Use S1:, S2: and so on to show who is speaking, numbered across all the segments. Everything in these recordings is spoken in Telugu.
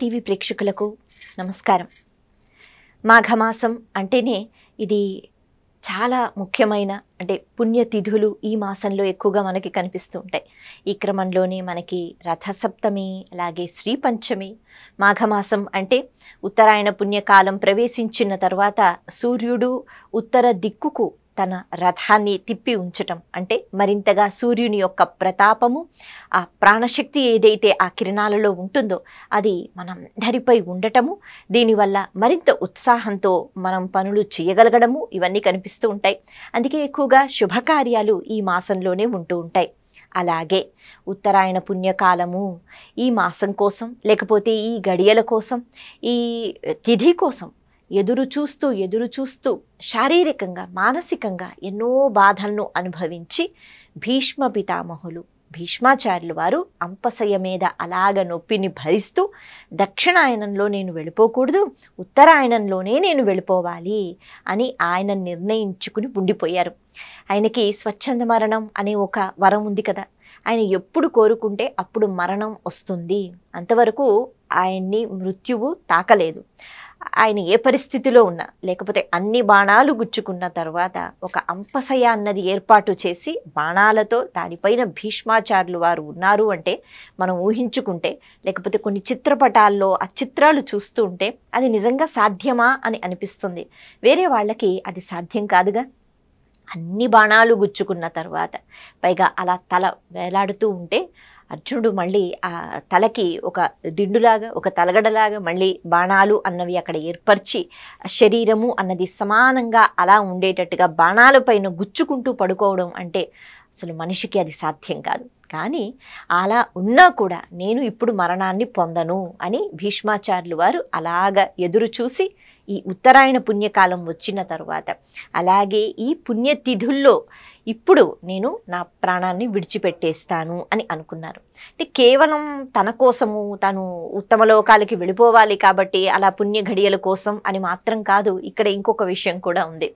S1: టీవీ ప్రేక్షకులకు నమస్కారం. మాఘమాసం అంటేనే ఇది చాలా ముఖ్యమైన పుణ్యతిథులు ఈ మాసంలో ఎక్కువగా మనకి కనిపిస్తూ ఉంటాయి. ఈ క్రమంలోనే మనకి రథసప్తమి, అలాగే శ్రీ పంచమి. మాఘమాసం అంటే ఉత్తరాయణ పుణ్యకాలం ప్రవేశించిన తర్వాత సూర్యుడు ఉత్తర దిక్కుకు తన రథాన్ని తిప్పి ఉంచటం, అంటే మరింతగా సూర్యుని యొక్క ప్రతాపము, ఆ ప్రాణశక్తి ఏదైతే ఆ కిరణాలలో ఉంటుందో అది మనందరిపై ఉండటము, దీనివల్ల మరింత ఉత్సాహంతో మనం పనులు చేయగలగడము, ఇవన్నీ కనిపిస్తూ ఉంటాయి. అందుకే ఎక్కువగా శుభకార్యాలు ఈ మాసంలోనే ఉంటూ ఉంటాయి. అలాగే ఉత్తరాయణ పుణ్యకాలము ఈ మాసం కోసం, లేకపోతే ఈ గడియల కోసం, ఈ తిథి కోసం ఎదురు చూస్తూ శారీరకంగా మానసికంగా ఎన్నో బాధలను అనుభవించి భీష్మ పితామహులు భీష్మాచార్యులు వారు అంపశయ్య మీద అలాగ నొప్పిని భరిస్తూ దక్షిణాయనంలో నేను వెళ్ళిపోకూడదు, ఉత్తరాయణంలోనే నేను వెళ్ళిపోవాలి అని ఆయన నిర్ణయించుకుని ఉండిపోయారు. ఆయనకి స్వచ్ఛంద మరణం అనే ఒక వరం ఉంది కదా, ఆయన ఎప్పుడు కోరుకుంటే అప్పుడు మరణం వస్తుంది. అంతవరకు ఆయన్ని మృత్యువు తాకలేదు. ఆయన ఏ పరిస్థితిలో ఉన్నా, లేకపోతే అన్ని బాణాలు గుచ్చుకున్న తర్వాత ఒక అంపశయ అన్నది ఏర్పాటు చేసి బాణాలతో దానిపైన భీష్మాచార్యులు వారు ఉన్నారు అంటే మనం ఊహించుకుంటే, లేకపోతే కొన్ని చిత్రపటాల్లో ఆ చిత్రాలు చూస్తూ ఉంటే అది నిజంగా సాధ్యమా అని అనిపిస్తుంది. వేరే వాళ్ళకి అది సాధ్యం కాదుగా. అన్ని బాణాలు గుచ్చుకున్న తర్వాత పైగా అలా తల వేలాడుతూ ఉంటే అర్జునుడు మళ్ళీ ఆ తలకి ఒక దిండులాగా, ఒక తలగడలాగా మళ్ళీ బాణాలు అన్నవి అక్కడ ఏర్పరిచి శరీరము అన్నది సమానంగా అలా ఉండేటట్టుగా బాణాలపైన గుచ్చుకుంటూ పడుకోవడం అంటే అసలు మనిషికి అది సాధ్యం కాదు. కానీ అలా ఉన్నా కూడా నేను ఇప్పుడు మరణాన్ని పొందను అని భీష్మాచార్యులు వారు అలాగ ఎదురు చూసి ఈ ఉత్తరాయణ పుణ్యకాలం వచ్చిన తర్వాత, అలాగే ఈ పుణ్యతిథుల్లో ఇప్పుడు నేను నా ప్రాణాన్ని విడిచిపెట్టేస్తాను అని అనుకున్నారు. అంటే కేవలం తన కోసము, తను ఉత్తమ లోకాలకి వెళ్ళిపోవాలి కాబట్టి అలా పుణ్య ఘడియల కోసం అని మాత్రం కాదు. ఇక్కడ ఇంకొక విషయం కూడా ఉంది.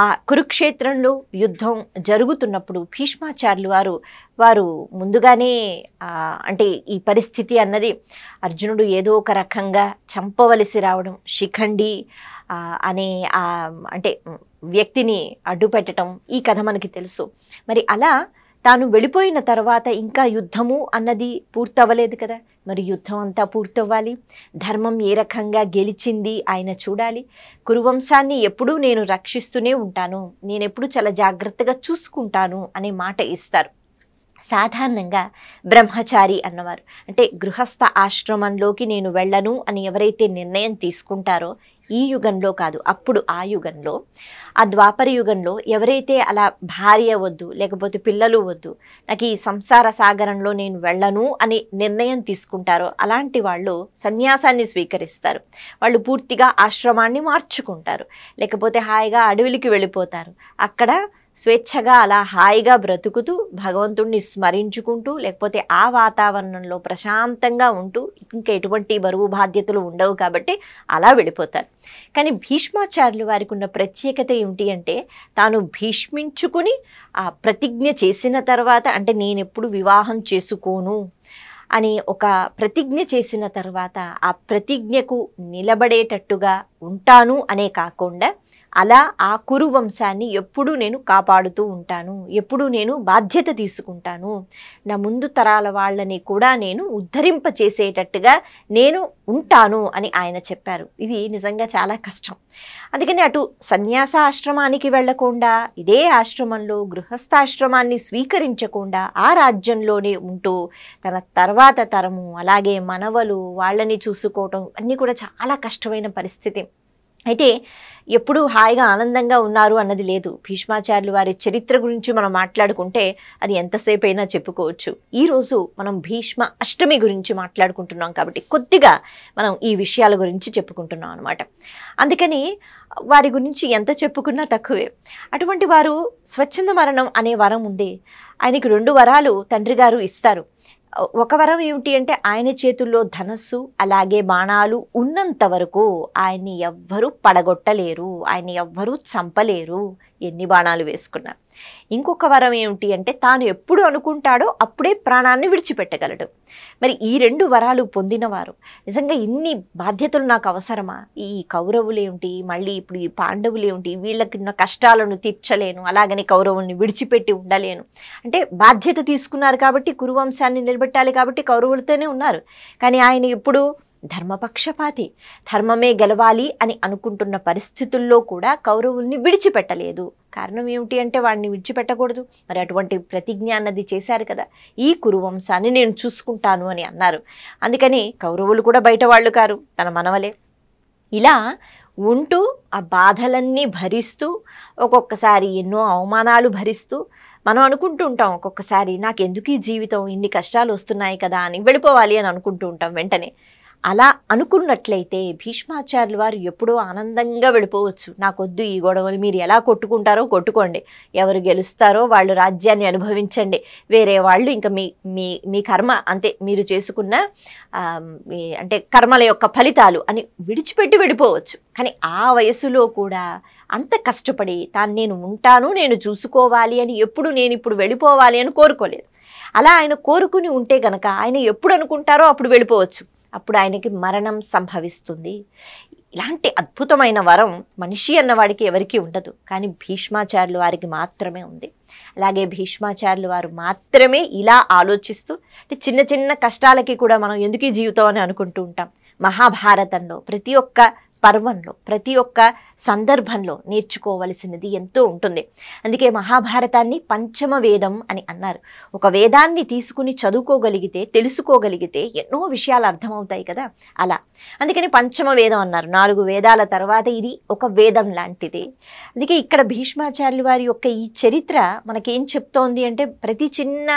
S1: ఆ కురుక్షేత్రంలో యుద్ధం జరుగుతున్నప్పుడు భీష్మాచార్యులు వారు ముందుగానే అంటే ఈ పరిస్థితి అన్నది అర్జునుడు ఏదో ఒక రకంగా చంపవలసి రావడం, శిఖండి అనే అంటే వ్యక్తిని అడ్డుపెట్టడం, ఈ కథ మనకి తెలుసు. మరి అలా తాను వెళ్ళిపోయిన తర్వాత ఇంకా యుద్ధము అన్నది పూర్తవ్వలేదు కదా. మరి యుద్ధం అంతా పూర్తవ్వాలి, ధర్మం ఏ రకంగా గెలిచింది ఆయన చూడాలి. కురువంశాన్ని ఎప్పుడూ నేను రక్షిస్తూనే ఉంటాను, నేనెప్పుడు చాలా జాగ్రత్తగా చూసుకుంటాను అనే మాట ఇస్తారు. సాధారణంగా బ్రహ్మచారి అన్నవారు అంటే గృహస్థ ఆశ్రమంలోకి నేను వెళ్ళను అని ఎవరైతే నిర్ణయం తీసుకుంటారో, ఈ యుగంలో కాదు అప్పుడు ఆ యుగంలో, ఆ ద్వాపర యుగంలో ఎవరైతే అలా భార్య వద్దు, లేకపోతే పిల్లలు వద్దు, నాకు ఈ సంసార సాగరంలో నేను వెళ్ళను అని నిర్ణయం తీసుకుంటారో అలాంటి వాళ్ళు సన్యాసాన్ని స్వీకరిస్తారు. వాళ్ళు పూర్తిగా ఆశ్రమాన్ని మార్చుకుంటారు, లేకపోతే హాయిగా అడవులకి వెళ్ళిపోతారు. అక్కడ స్వేచ్ఛగా అలా హాయిగా బ్రతుకుతూ భగవంతుడిని స్మరించుకుంటూ, లేకపోతే ఆ వాతావరణంలో ప్రశాంతంగా ఉంటూ ఇంకా ఎటువంటి బరువు బాధ్యతలు ఉండవు కాబట్టి అలా వెళ్ళిపోతారు. కానీ భీష్మాచార్యులు వారికి ఉన్న ప్రత్యేకత ఏమిటి అంటే, తాను భీష్మించుకుని ఆ ప్రతిజ్ఞ చేసిన తర్వాత, అంటే నేను ఎప్పుడు వివాహం చేసుకోను అని ఒక ప్రతిజ్ఞ చేసిన తర్వాత ఆ ప్రతిజ్ఞకు నిలబడేటట్టుగా ఉంటాను అనే కాకుండా, అలా ఆ కురు వంశాన్ని ఎప్పుడూ నేను కాపాడుతూ ఉంటాను, ఎప్పుడూ నేను బాధ్యత తీసుకుంటాను, నా ముందు తరాల వాళ్ళని కూడా నేను ఉద్ధరింపచేసేటట్టుగా నేను ఉంటాను అని ఆయన చెప్పారు. ఇది నిజంగా చాలా కష్టం. అందుకని అటు సన్యాస ఆశ్రమానికి వెళ్లకుండా, ఇదే ఆశ్రమంలో గృహస్థాశ్రమాన్ని స్వీకరించకుండా ఆ రాజ్యంలోనే ఉంటూ తన తర్వాత తరము, అలాగే మనవలు వాళ్ళని చూసుకోవటం అన్నీ కూడా చాలా కష్టమైన పరిస్థితి. అయితే ఎప్పుడూ హాయిగా ఆనందంగా ఉన్నారు అన్నది లేదు. భీష్మాచార్యులు వారి చరిత్ర గురించి మనం మాట్లాడుకుంటే అది ఎంతసేపు అయినా చెప్పుకోవచ్చు. ఈరోజు మనం భీష్మ అష్టమి గురించి మాట్లాడుకుంటున్నాం కాబట్టి కొద్దిగా మనం ఈ విషయాల గురించి చెప్పుకుంటున్నాం అనమాట. అందుకని వారి గురించి ఎంత చెప్పుకున్నా తక్కువే. అటువంటి వారు స్వచ్ఛంద మరణం అనే వరం ఉంది. ఆయనకి 2 వరాలు తండ్రి గారు ఇస్తారు. ఒక వరం ఏమిటి అంటే, ఆయన చేతుల్లో ధనస్సు అలాగే బాణాలు ఉన్నంత వరకు ఆయన్ని ఎవ్వరూ పడగొట్టలేరు, ఆయన్ని ఎవ్వరూ చంపలేరు. ఎన్ని బాణాలు వేసుకున్నా. ఇంకొక వరం ఏమిటి అంటే తాను ఎప్పుడు అనుకుంటాడో అప్పుడే ప్రాణాన్ని విడిచిపెట్టగలడు. మరి ఈ 2 వరాలు పొందినవారు నిజంగా ఇన్ని బాధ్యతలు నాకు అవసరమా? ఈ కౌరవులేమిటి, మళ్ళీ ఇప్పుడు ఈ పాండవులేమిటి, వీళ్ళకి ఉన్న కష్టాలను తీర్చలేను, అలాగని కౌరవుల్ని విడిచిపెట్టి ఉండలేను అంటే బాధ్యత తీసుకున్నారు కాబట్టి కురువంశాన్ని నిలబెట్టాలి కాబట్టి కౌరవులతోనే ఉన్నారు. కానీ ఆయన ఇప్పుడు ధర్మపక్షపాతి, ధర్మమే గెలవాలి అని అనుకుంటున్న పరిస్థితుల్లో కూడా కౌరవుల్ని విడిచిపెట్టలేదు. కారణం ఏమిటి అంటే వాడిని విడిచిపెట్టకూడదు. మరి అటువంటి ప్రతిజ్ఞ అన్నది చేశారు కదా, ఈ కురువంశాన్ని నేను చూసుకుంటాను అని అన్నారు. అందుకని కౌరవులు కూడా బయట వాళ్ళు కారు, తన మనవలే. ఇలా ఉంటూ ఆ బాధలన్నీ భరిస్తూ ఒక్కొక్కసారి ఎన్నో అవమానాలు భరిస్తూ మనం అనుకుంటూ ఉంటాం ఒక్కొక్కసారి నాకెందుకు ఈ జీవితం, ఇన్ని కష్టాలు వస్తున్నాయి కదా అని వెళ్ళిపోవాలి అని అనుకుంటూ ఉంటాం వెంటనే. అలా అనుకున్నట్లయితే భీష్మాచార్యులు వారు ఎప్పుడో ఆనందంగా వెళ్ళిపోవచ్చు. నాకొద్దు ఈ గొడవలు, మీరు ఎలా కొట్టుకుంటారో కొట్టుకోండి, ఎవరు గెలుస్తారో వాళ్ళు రాజ్యాన్ని అనుభవించండి, వేరే వాళ్ళు ఇంకా మీ మీ మీ కర్మ అంతే, మీరు చేసుకున్న అంటే కర్మల యొక్క ఫలితాలు అని విడిచిపెట్టి వెళ్ళిపోవచ్చు. కానీ ఆ వయసులో కూడా అంత కష్టపడి తాను నేను ఉంటాను, నేను చూసుకోవాలి అని ఎప్పుడు నేను ఇప్పుడు వెళ్ళిపోవాలి అని కోరుకోలేదు. అలా ఆయన కోరుకుని ఉంటే గనక ఆయన ఎప్పుడు అనుకుంటారో అప్పుడు వెళ్ళిపోవచ్చు. అప్పుడు ఆయనకి మరణం సంభవిస్తుంది. ఇలాంటి అద్భుతమైన వరం మనిషి అన్నవాడికి ఎవరికీ ఉండదు, కానీ భీష్మాచార్యులు వారికి మాత్రమే ఉంది. అలాగే భీష్మాచార్యులు వారు మాత్రమే ఇలా ఆలోచిస్తూ అంటే చిన్న చిన్న కష్టాలకి కూడా మనం ఎందుకు ఈ జీవితం అని అనుకుంటూ ఉంటాం. మహాభారతంలో ప్రతి ఒక్క పర్వంలో ప్రతి ఒక్క సందర్భంలో నేర్చుకోవలసినది ఎంతో ఉంటుంది. అందుకే మహాభారతాన్ని పంచమ వేదం అని అన్నారు. ఒక వేదాన్ని తీసుకుని చదువుకోగలిగితే తెలుసుకోగలిగితే ఎన్నో విషయాలు అర్థమవుతాయి కదా, అలా అందుకని పంచమ వేదం అన్నారు. 4 వేదాల తర్వాత ఇది ఒక వేదం లాంటిది. అందుకే ఇక్కడ భీష్మాచార్యులు వారి యొక్క ఈ చరిత్ర మనకేం చెప్తోంది అంటే ప్రతి చిన్న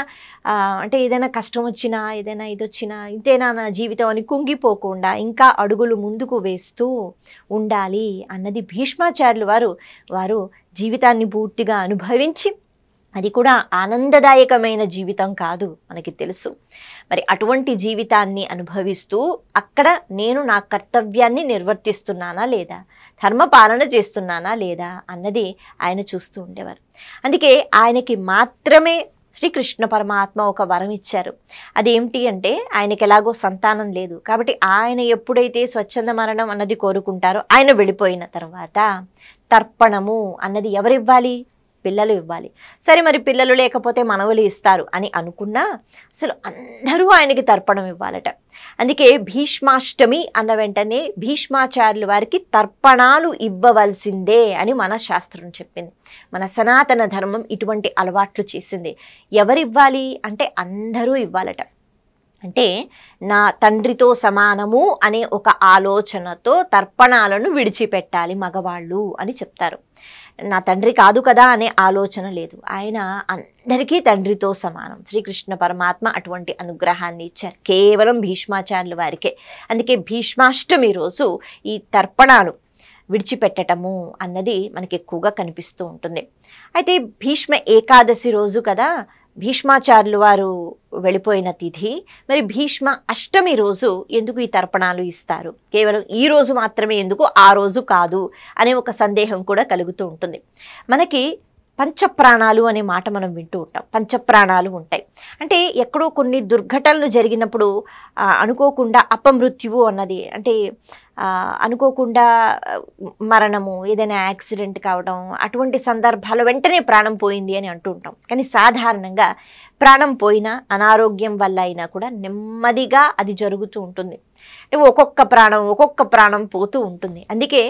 S1: అంటే ఏదైనా కష్టం వచ్చినా ఏదైనా ఇది వచ్చినా ఇంతేనా నా జీవితం అని కుంగిపోకుండా ఇంకా అడుగులు ముందుకు వేస్తూ ఉండాలి అన్నది భీష్మాచార్యులు వారు జీవితాన్ని పూర్తిగా అనుభవించి, అది కూడా ఆనందదాయకమైన జీవితం కాదు మనకి తెలుసు. మరి అటువంటి జీవితాన్ని అనుభవిస్తూ అక్కడ నేను నా కర్తవ్యాన్ని నిర్వర్తిస్తున్నానా లేదా, ధర్మపాలన చేస్తున్నానా లేదా అన్నది ఆయన చూస్తూ ఉండేవారు. అందుకే ఆయనకి మాత్రమే శ్రీకృష్ణ పరమాత్మ ఒక వరం ఇచ్చారు. అదేమిటి అంటే ఆయనకి ఎలాగో సంతానం లేదు కాబట్టి ఆయన ఎప్పుడైతే స్వచ్ఛంద మరణం అన్నది కోరుకుంటారో ఆయన వెళ్ళిపోయిన తర్వాత తర్పణము అన్నది ఎవరివ్వాలి, పిల్లలు ఇవ్వాలి. సరే మరి పిల్లలు లేకపోతే మనవలు ఇస్తారు అని అనుకున్నా అసలు అందరూ ఆయనకి తర్పణం ఇవ్వాలట. అందుకే భీష్మాష్టమి అన్న వెంటనే భీష్మాచార్యుల వారికి తర్పణాలు ఇవ్వవలసిందే అని మన శాస్త్రం చెప్పింది. మన సనాతన ధర్మం ఇటువంటి అలవాట్లు చేసింది. ఎవరివ్వాలి అంటే అందరూ ఇవ్వాలట. అంటే నా తండ్రితో సమానము అనే ఒక ఆలోచనతో తర్పణాలను విడిచిపెట్టాలి మగవాళ్ళు అని చెప్తారు. నా తండ్రి కాదు కదా అనే ఆలోచన లేదు, ఆయన అందరికీ తండ్రితో సమానం. శ్రీకృష్ణ పరమాత్మ అటువంటి అనుగ్రహాన్ని ఇచ్చారు కేవలం భీష్మాచార్యుల వారికే. అందుకే భీష్మాష్టమి రోజు ఈ తర్పణాలు విడిచిపెట్టటము అన్నది మనకి ఎక్కువగా కనిపిస్తూ ఉంటుంది. అయితే భీష్మ ఏకాదశి రోజు కదా భీష్మాచార్యులు వారు వెళ్ళిపోయిన తిథి. మరి భీష్మ అష్టమి రోజు ఎందుకు ఈ తర్పణాలు ఇస్తారు, కేవలం ఈ రోజు మాత్రమే ఎందుకు ఆ రోజు కాదు అనే ఒక సందేహం కూడా కలుగుతూ ఉంటుంది. మనకి పంచప్రాణాలు అనే మాట మనం వింటూ ఉంటాం. పంచప్రాణాలు ఉంటాయి అంటే ఎక్కడో కొన్ని దుర్ఘటనలు జరిగినప్పుడు అనుకోకుండా అపమృత్యువు అన్నది అంటే అనుకోకుండా మరణము, ఏదైనా యాక్సిడెంట్ కావడం, అటువంటి సందర్భాలు వెంటనే ప్రాణం పోయింది అని అంటూ ఉంటాం. కానీ సాధారణంగా ప్రాణం పోయినా అనారోగ్యం వల్ల అయినా కూడా నెమ్మదిగా అది జరుగుతూ ఉంటుంది. అంటే ఒక్కొక్క ప్రాణం పోతూ ఉంటుంది. అందుకే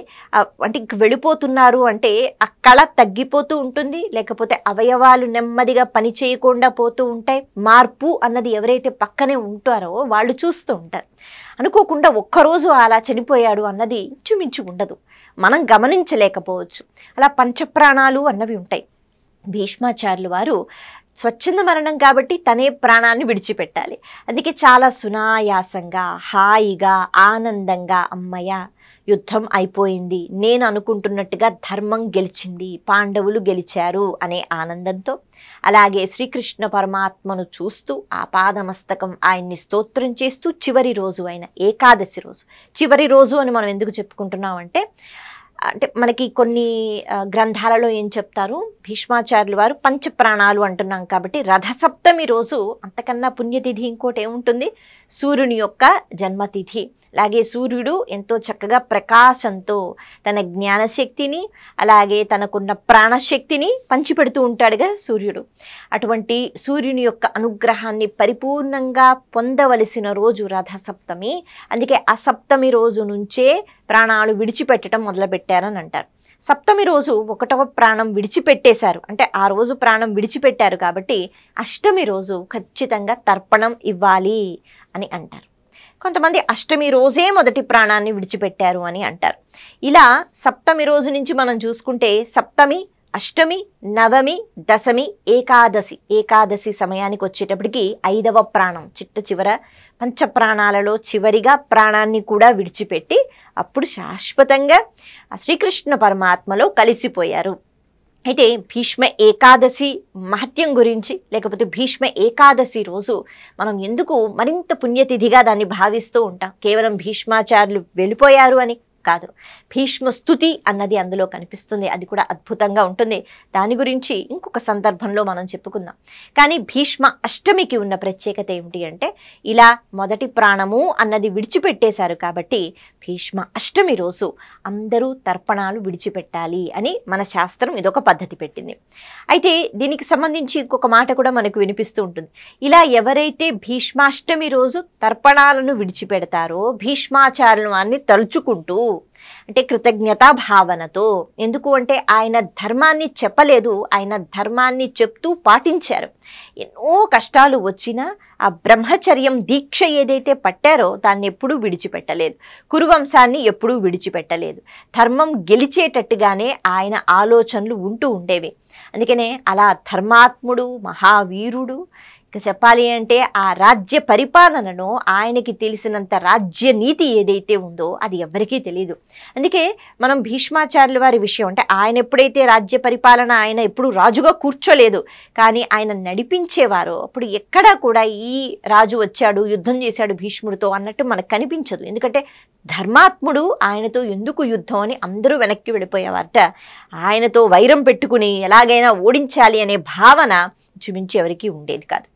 S1: అంటే ఇంక వెళ్ళిపోతున్నారు అంటే ఆ కళ తగ్గిపోతూ ఉంటుంది, లేకపోతే అవయవాలు నెమ్మదిగా పని చేయకుండా పోతూ ఉంటాయి. మార్పు అన్నది ఎవరైతే పక్కనే ఉంటారో వాళ్ళు చూస్తూ ఉంటారు. అనుకోకుండా ఒక్కరోజు అలా చనిపోయాడు అన్నది ఇంచుమించు ఉండదు, మనం గమనించలేకపోవచ్చు. అలా పంచప్రాణాలు అన్నవి ఉంటాయి. భీష్మాచార్యులు వారు స్వచ్ఛంద మరణం కాబట్టి తనే ప్రాణాన్ని విడిచిపెట్టాలి. అందుకే చాలా సునాయాసంగా హాయిగా ఆనందంగా అమ్మయ్య యుద్ధం అయిపోయింది, నేను అనుకుంటున్నట్టుగా ధర్మం గెలిచింది, పాండవులు గెలిచారు అనే ఆనందంతో, అలాగే శ్రీకృష్ణ పరమాత్మను చూస్తూ ఆపాదమస్తకం ఆయన్ని స్తోత్రం చేస్తూ చివరి రోజు అయిన ఏకాదశి రోజు, చివరి రోజు అని మనం ఎందుకు చెప్పుకుంటున్నాం అంటే అంటే మనకి కొన్ని గ్రంథాలలో ఏం చెప్తారు, భీష్మాచార్యులు వారు పంచప్రాణాలు అంటున్నాం కాబట్టి రథసప్తమి రోజు అంతకన్నా పుణ్యతిథి ఇంకోటి ఏముంటుంది, సూర్యుని యొక్క జన్మతిథి. అలాగే సూర్యుడు ఎంతో చక్కగా ప్రకాశంతో తన జ్ఞానశక్తిని అలాగే తనకున్న ప్రాణశక్తిని పంచిపెడుతూ ఉంటాడుగా సూర్యుడు. అటువంటి సూర్యుని యొక్క అనుగ్రహాన్ని పరిపూర్ణంగా పొందవలసిన రోజు రథసప్తమి. అందుకే ఆ సప్తమి రోజు నుంచే ప్రాణాలు విడిచిపెట్టడం మొదలుపెట్టారని అంటారు. సప్తమి రోజు 1వ ప్రాణం విడిచిపెట్టేశారు అంటే ఆ రోజు ప్రాణం విడిచిపెట్టారు కాబట్టి అష్టమి రోజు ఖచ్చితంగా తర్పణం ఇవ్వాలి అని అంటారు. కొంతమంది అష్టమి రోజే మొదటి ప్రాణాన్ని విడిచిపెట్టారు అని అంటారు. ఇలా సప్తమి రోజు నుంచి మనం చూసుకుంటే సప్తమి, అష్టమి, నవమి, దశమి, ఏకాదశి సమయానికి వచ్చేటప్పటికి 5వ ప్రాణం చిట్ట చివర పంచప్రాణాలలో చివరిగా ప్రాణాన్ని కూడా విడిచిపెట్టి అప్పుడు శాశ్వతంగా శ్రీకృష్ణ పరమాత్మలో కలిసిపోయారు. అయితే భీష్మ ఏకాదశి మహత్యం గురించి లేకపోతే భీష్మ ఏకాదశి రోజు మనం ఎందుకు మరింత పుణ్యతిథిగా దాన్ని భావిస్తూ ఉంటాం, కేవలం భీష్మాచార్యులు వెళ్ళిపోయారు అని కాదు, భీష్మ స్తుతి అన్నది అందులో కనిపిస్తుంది. అది కూడా అద్భుతంగా ఉంటుంది. దాని గురించి ఇంకొక సందర్భంలో మనం చెప్పుకుందాం. కానీ భీష్మ అష్టమికి ఉన్న ప్రత్యేకత ఏమిటి అంటే ఇలా మొదటి ప్రాణము అన్నది విడిచిపెట్టేశారు కాబట్టి భీష్మ అష్టమి రోజు అందరూ తర్పణాలు విడిచిపెట్టాలి అని మన శాస్త్రం ఇదొక పద్ధతి పెట్టింది. అయితే దీనికి సంబంధించి ఇంకొక మాట కూడా మనకు వినిపిస్తూ ఉంటుంది. ఇలా ఎవరైతే భీష్మాష్టమి రోజు తర్పణాలను విడిచిపెడతారో భీష్మాచార్యులు వారిని తలుచుకుంటూ అంటే కృతజ్ఞతా భావనతో, ఎందుకు అంటే ఆయన ధర్మాన్ని చెప్పలేదు, ఆయన ధర్మాన్ని చెప్తూ పాటించారు. ఎన్నో కష్టాలు వచ్చినా ఆ బ్రహ్మచర్యం దీక్ష ఏదైతే పట్టారో దాన్ని ఎప్పుడూ విడిచిపెట్టలేదు, కురువంశాన్ని ఎప్పుడూ విడిచిపెట్టలేదు. ధర్మం గెలిచేటట్టుగానే ఆయన ఆలోచనలు ఉంటూ ఉండేవి. అందుకనే అలా ధర్మాత్ముడు, మహావీరుడు, ఇక చెప్పాలి అంటే ఆ రాజ్య పరిపాలనను ఆయనకి తెలిసినంత రాజ్య నీతి ఏదైతే ఉందో అది ఎవరికీ తెలియదు. అందుకే మనం భీష్మాచార్యుల వారి విషయం అంటే ఆయన ఎప్పుడైతే రాజ్య పరిపాలన ఆయన ఎప్పుడు రాజుగా కూర్చోలేదు కానీ ఆయన నడిపించేవారో అప్పుడు ఎక్కడా కూడా ఈ రాజు వచ్చాడు యుద్ధం చేశాడు భీష్ముడితో అన్నట్టు మనకు కనిపించదు. ఎందుకంటే ధర్మాత్ముడు, ఆయనతో ఎందుకు యుద్ధం అని అందరూ వెనక్కి వెళ్ళిపోయేవారట. ఆయనతో వైరం పెట్టుకుని ఎలాగైనా ఓడించాలి అనే భావన చూపించి ఎవరికీ ఉండేది కాదు.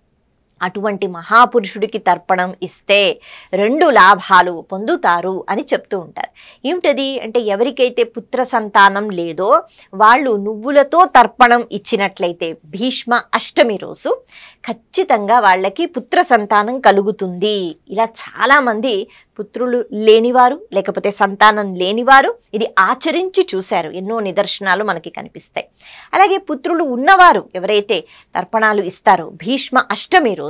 S1: అటువంటి మహాపురుషుడికి తర్పణం ఇస్తే 2 లాభాలు పొందుతారు అని చెప్తూ ఉంటారు. ఏమిటది అంటే ఎవరికైతే పుత్ర సంతానం లేదో వాళ్ళు నువ్వులతో తర్పణం ఇచ్చినట్లయితే భీష్మ అష్టమి రోజు ఖచ్చితంగా వాళ్ళకి పుత్ర సంతానం కలుగుతుంది. ఇలా చాలామంది పుత్రులు లేనివారు లేకపోతే సంతానం లేనివారు ఇది ఆచరించి చూశారు. ఎన్నో నిదర్శనాలు మనకి కనిపిస్తాయి. అలాగే పుత్రులు ఉన్నవారు ఎవరైతే తర్పణాలు ఇస్తారో భీష్మ అష్టమి రోజు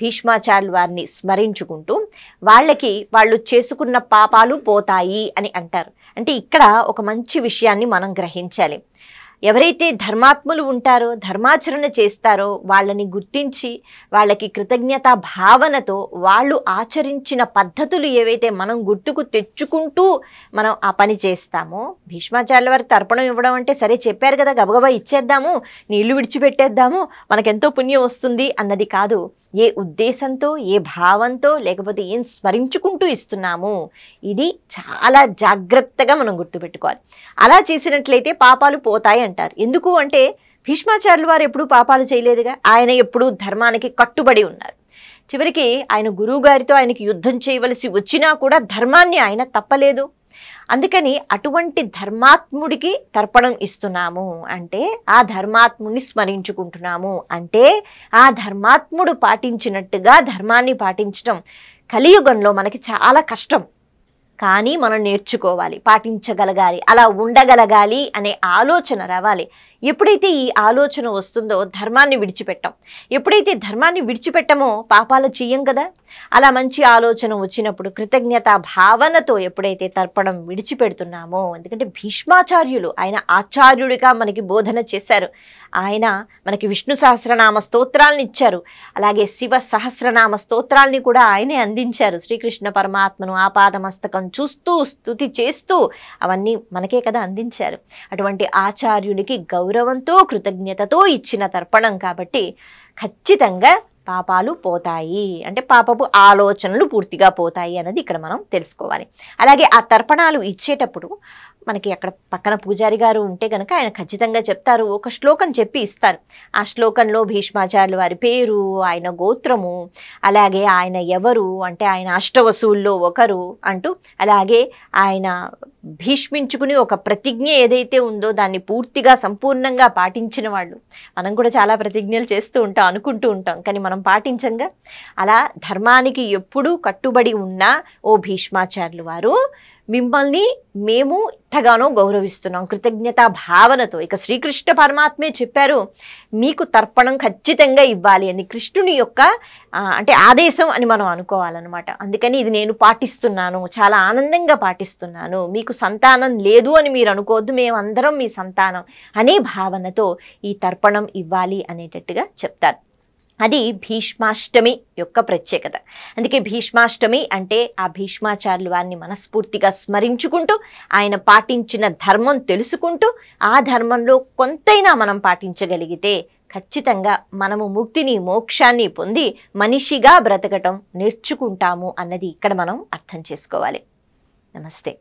S1: భీష్మాచార్యుల వారిని స్మరించుకుంటూ వాళ్ళకి వాళ్ళు చేసుకున్న పాపాలు పోతాయి అని అంటారు. అంటే ఇక్కడ ఒక మంచి విషయాన్ని మనం గ్రహించాలి. ఎవరైతే ధర్మాత్ములు ఉంటారో ధర్మాచరణ చేస్తారో వాళ్ళని గుర్తించి వాళ్ళకి కృతజ్ఞతా భావనతో వాళ్ళు ఆచరించిన పద్ధతులు ఏవైతే మనం గుర్తుకు తెచ్చుకుంటూ మనం ఆ పని చేస్తామో, భీష్మాచార్యుల వారి తర్పణం ఇవ్వడం అంటే సరే చెప్పారు కదా గబగబా ఇచ్చేద్దాము, నీళ్లు విడిచిపెట్టేద్దాము, మనకెంతో పుణ్యం వస్తుంది అన్నది కాదు. ఏ ఉద్దేశంతో ఏ భావంతో లేకపోతే ఏం స్మరించుకుంటూ ఇస్తున్నాము ఇది చాలా జాగ్రత్తగా మనం గుర్తుపెట్టుకోవాలి. అలా చేసినట్లయితే పాపాలు పోతాయి అంటారు. ఎందుకు అంటే భీష్మాచార్యుల వారు ఎప్పుడూ పాపాలు చేయలేదుగా, ఆయన ఎప్పుడూ ధర్మానికి కట్టుబడి ఉన్నారు. చివరికి ఆయన గురువు గారితో ఆయనకి యుద్ధం చేయవలసి వచ్చినా కూడా ధర్మాన్ని ఆయన తప్పలేదు. అందుకని అటువంటి ధర్మాత్ముడికి తర్పణం ఇస్తున్నాము అంటే ఆ ధర్మాత్ముడిని స్మరించుకుంటున్నాము అంటే ఆ ధర్మాత్ముడు పాటించినట్టుగా ధర్మాన్ని పాటించడం కలియుగంలో మనకి చాలా కష్టం. కానీ మనం నేర్చుకోవాలి, పాటించగలగాలి, అలా ఉండగలగాలి అనే ఆలోచన రావాలి. ఎప్పుడైతే ఈ ఆలోచన వస్తుందో ధర్మాన్ని విడిచిపెట్టాం. ఎప్పుడైతే ధర్మాన్ని విడిచిపెట్టమో పాపాలు చెయ్యం కదా. అలా మంచి ఆలోచన వచ్చినప్పుడు కృతజ్ఞతా భావనతో ఎప్పుడైతే తర్పణం విడిచిపెడుతున్నామో, ఎందుకంటే భీష్మాచార్యులు ఆయన ఆచార్యుడిగా మనకి బోధన చేశారు. ఆయన మనకి విష్ణు సహస్రనామ స్తోత్రాలను ఇచ్చారు. అలాగే శివ సహస్రనామ స్తోత్రాలని కూడా ఆయనే అందించారు. శ్రీకృష్ణ పరమాత్మను ఆపాదమస్తకం చూస్తూ స్తుతి చేస్తూ అవన్నీ మనకే కదా అందించారు. అటువంటి ఆచార్యునికి గౌరవంతో కృతజ్ఞతతో ఇచ్చిన తర్పణం కాబట్టి ఖచ్చితంగా పాపాలు పోతాయి, అంటే పాపపు ఆలోచనలు పూర్తిగా పోతాయి అన్నది ఇక్కడ మనం తెలుసుకోవాలి. అలాగే ఆ తర్పణాలు ఇచ్చేటప్పుడు మనకి అక్కడ పక్కన పూజారి గారు ఉంటే కనుక ఆయన ఖచ్చితంగా చెప్తారు, ఒక శ్లోకం చెప్పి ఇస్తారు. ఆ శ్లోకంలో భీష్మాచార్యుల వారి పేరు, ఆయన గోత్రము, అలాగే ఆయన ఎవరు అంటే ఆయన అష్టవసువుల్లో ఒకరు అంటూ, అలాగే ఆయన భీష్మించుకుని ఒక ప్రతిజ్ఞ ఏదైతే ఉందో దాన్ని పూర్తిగా సంపూర్ణంగా పాటించిన వాళ్ళు. మనం కూడా చాలా ప్రతిజ్ఞలు చేస్తూ ఉంటాం, అనుకుంటూ ఉంటాం, కానీ మనం పాటించంగా. అలా ధర్మానికి ఎప్పుడూ కట్టుబడి ఉన్న ఓ భీష్మాచార్యులు వారు, మిమ్మల్ని మేము ఎంతగానో గౌరవిస్తున్నాం కృతజ్ఞతా భావనతో. ఇక శ్రీకృష్ణ పరమాత్మే చెప్పారు, మీకు తర్పణం ఖచ్చితంగా ఇవ్వాలి అని. కృష్ణుని యొక్క అంటే ఆదేశం అని మనం అనుకోవాలన్నమాట. అందుకని ఇది నేను పాటిస్తున్నాను, చాలా ఆనందంగా పాటిస్తున్నాను. మీకు సంతానం లేదు అని మీరు అనుకోవద్దు, మేమందరం మీ సంతానం అనే భావనతో ఈ తర్పణం ఇవ్వాలి అనేటట్టుగా చెప్తారు. అది భీష్మాష్టమి యొక్క ప్రత్యేకత. అందుకే భీష్మాష్టమి అంటే ఆ భీష్మాచార్యుల వారిని మనస్ఫూర్తిగా స్మరించుకుంటూ, ఆయన పాటించిన ధర్మం తెలుసుకుంటూ, ఆ ధర్మంలో కొంతైనా మనం పాటించగలిగితే ఖచ్చితంగా మనము ముక్తిని, మోక్షాన్ని పొంది మనిషిగా బ్రతకటం నేర్చుకుంటాము అన్నది ఇక్కడ మనం అర్థం చేసుకోవాలి. నమస్తే.